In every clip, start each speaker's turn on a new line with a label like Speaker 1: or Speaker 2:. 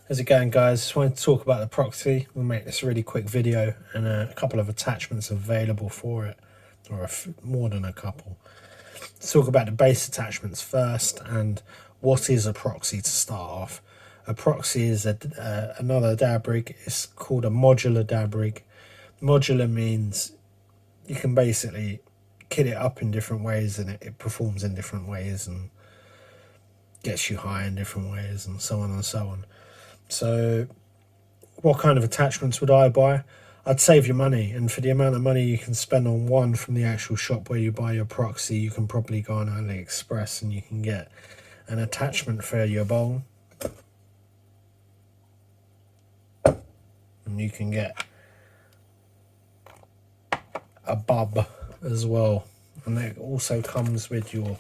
Speaker 1: How's it going, guys? Just wanted to talk about the proxy. We'll make this a really quick video, and a couple of attachments available for it, or more than a couple. Let's talk about the base attachments first, and what is a proxy to start off. A proxy is another DAB rig. It's called a modular DAB rig. Modular means you can basically kit it up in different ways, and it performs in different ways and gets you high in different ways, and so on and so on. So what kind of attachments would I buy? I'd save your money, and for the amount of money you can spend on one from the actual shop where you buy your proxy, you can probably go on AliExpress and you can get an attachment for your bowl, and you can get a bub as well, and it also comes with your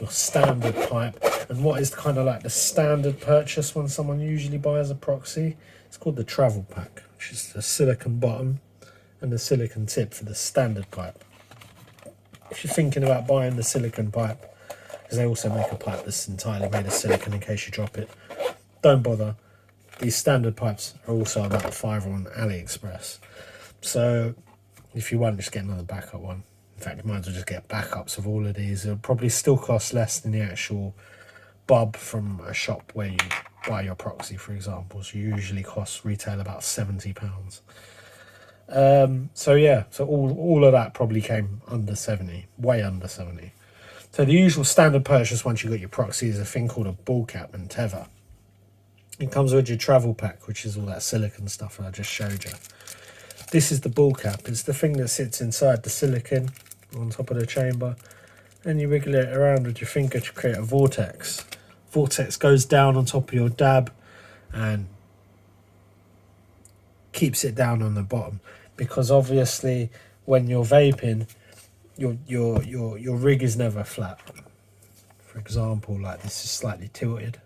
Speaker 1: standard pipe. And what is kind of like the standard purchase when someone usually buys a proxy? It's called the travel pack, which is the silicon bottom and the silicon tip for the standard pipe. If you're thinking about buying the silicon pipe, because they also make a pipe that's entirely made of silicon in case you drop it, don't bother. These standard pipes are also about £5 on AliExpress. So if you want, just get another backup one. In fact, you might as well just get backups of all of these. It'll probably still cost less than the actual bub from a shop where you buy your proxy, for example. So usually costs retail about £70. So yeah, so all of that probably came under 70, way under 70. So the usual standard purchase once you got your proxy is a thing called a ball cap and tether. It comes with your travel pack, which is all that silicon stuff I just showed you. This is the ball cap. It's the thing that sits inside the silicon on top of the chamber, and you wiggle it around with your finger to create a vortex. Vortex goes down on top of your dab and keeps it down on the bottom, because obviously when you're vaping, your rig is never flat. For example, like this is slightly tilted.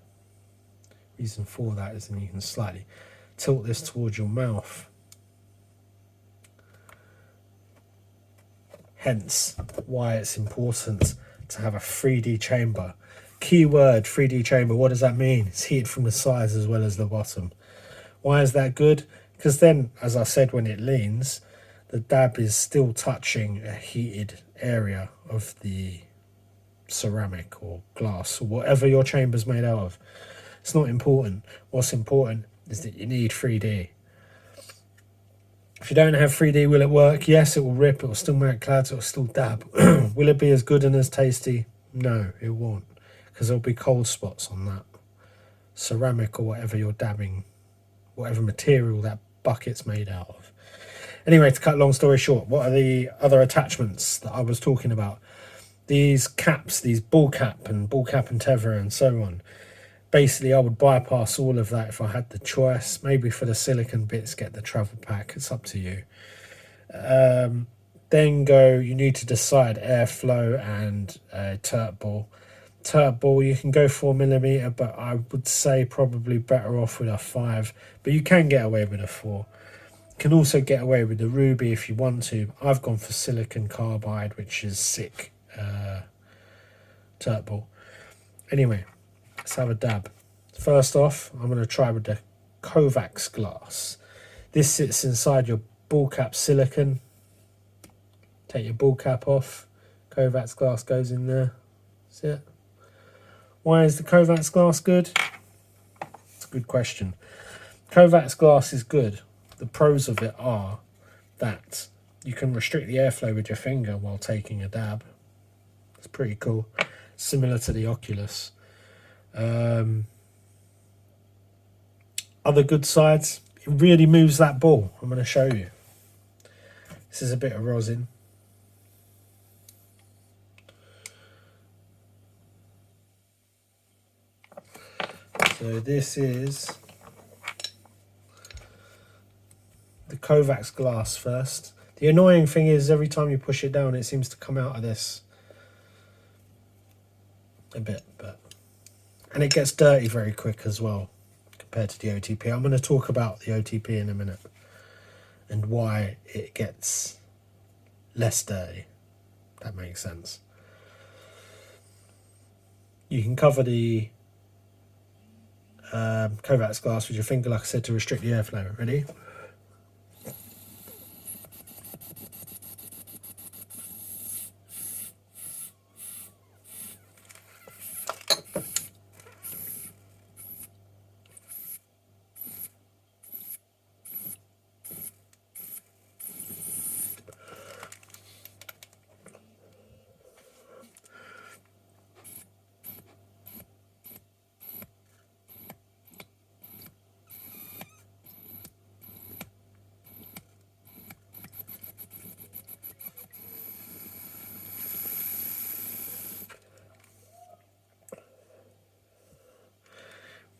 Speaker 1: Reason for that is then you can slightly tilt this towards your mouth. Hence why it's important to have a 3D chamber. Keyword 3D chamber, what does that mean? It's heated from the sides as well as the bottom. Why is that good? Because then, as I said, when it leans, the dab is still touching a heated area of the ceramic or glass or whatever your chamber's made out of. It's not important. What's important is that you need 3D. If you don't have 3D, will it work? Yes, it will rip. It will still make clouds. It will still dab. Will it be as good and as tasty? No, it won't, because there'll be cold spots on that ceramic or whatever you're dabbing, whatever material that bucket's made out of. Anyway, to cut a long story short, what are the other attachments that I was talking about? These caps, these ball cap and tether and so on. Basically, I would bypass all of that if I had the choice. Maybe for the silicon bits, get the travel pack. It's up to you. Then you need to decide airflow and turret ball. Turret ball, you can go 4mm, but I would say probably better off with a 5. But you can get away with a 4. You can also get away with the ruby if you want to. I've gone for silicon carbide, which is sick turret ball. Anyway, let's have a dab. First off, I'm going to try with the Kovacs Glass. This sits inside your ball cap silicon. Take your ball cap off. Kovacs Glass goes in there. That's it. Why is the Kovacs Glass good? It's a good question. Kovacs Glass is good. The pros of it are that you can restrict the airflow with your finger while taking a dab. It's pretty cool. Similar to the Oculus. Other good sides, it really moves that ball. I'm going to show you. This is a bit of rosin. So this is the Kovacs Glass first. The annoying thing is every time you push it down, it seems to come out of this a bit, and it gets dirty very quick as well compared to the OTP. I'm going to talk about the OTP in a minute and why it gets less dirty. That makes sense. You can cover the Kovacs glass with your finger, like I said, to restrict the airflow. Ready?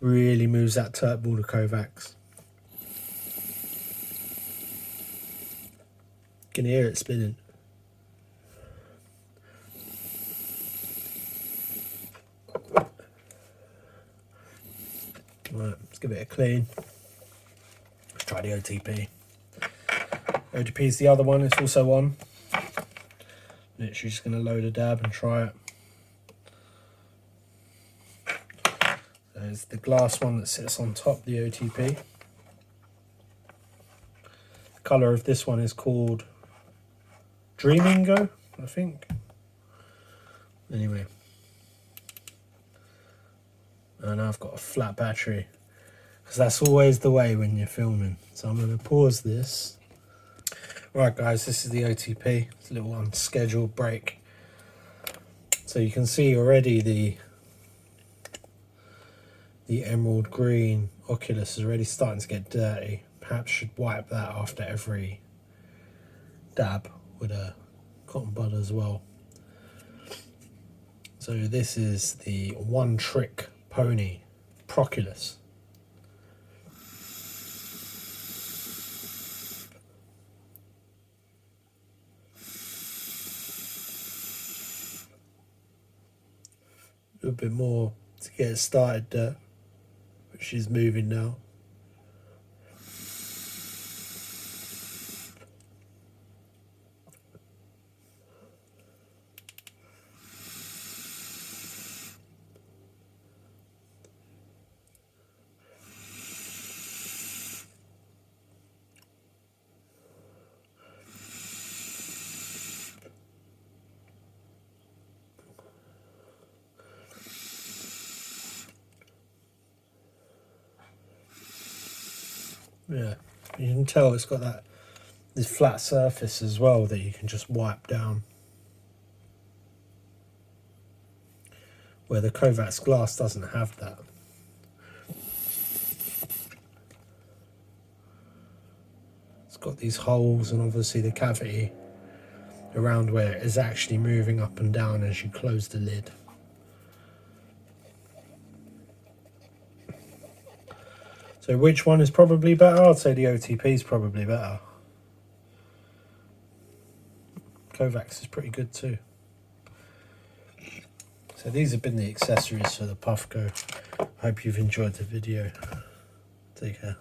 Speaker 1: Really moves that turp ball to Kovacs. Can hear it spinning. Right, let's give it a clean. Let's try the OTP. OTP is the other one, it's also on. Literally just going to load a dab and try it. There's the glass one that sits on top, the OTP. The colour of this one is called Dreamingo, I think. Anyway. And I've got a flat battery, because that's always the way when you're filming. So I'm going to pause this. Right guys, this is the OTP. It's a little unscheduled break. So you can see already the emerald green Oculus is already starting to get dirty. Perhaps should wipe that after every dab with a cotton bud as well. So this is the One Trick Pony Prockulus. A little bit more to get it started, which is moving now. Yeah, you can tell it's got this flat surface as well that you can just wipe down, where the Kovacs glass doesn't have that. It's got these holes and obviously the cavity around where it is actually moving up and down as you close the lid. So which one is probably better? I'd say the OTP is probably better. Kovacs is pretty good too. So these have been the accessories for the Puffco. I hope you've enjoyed the video. Take care.